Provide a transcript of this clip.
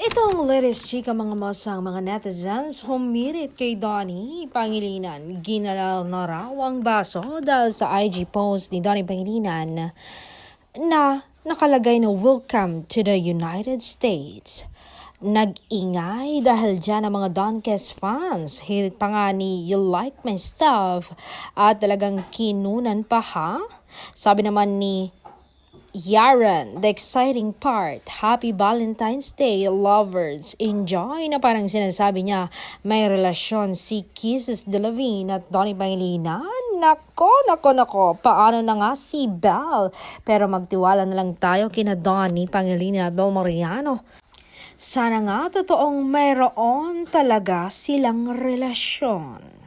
Itong latest chika mga masang mga netizens humirit kay Donnie Pangilinan. Ginalaw na raw ang baso dahil sa IG post ni Donnie Pangilinan na nakalagay na welcome to the United States. Nag-ingay dahil dyan ang mga Donkes fans. Hirit pa nga ni "You like my stuff" at talagang kinunan pa ha? Sabi naman ni Yaron, the exciting part, Happy Valentine's Day, lovers. Enjoy na parang sinasabi niya may relasyon si Kisses Delavine at Donnie Pangilinan. Nako, paano na nga si Belle? Pero magtiwala na lang tayo kina Donnie Pangilinan at Belle Mariano. Sana nga totoong mayroon talaga silang relasyon.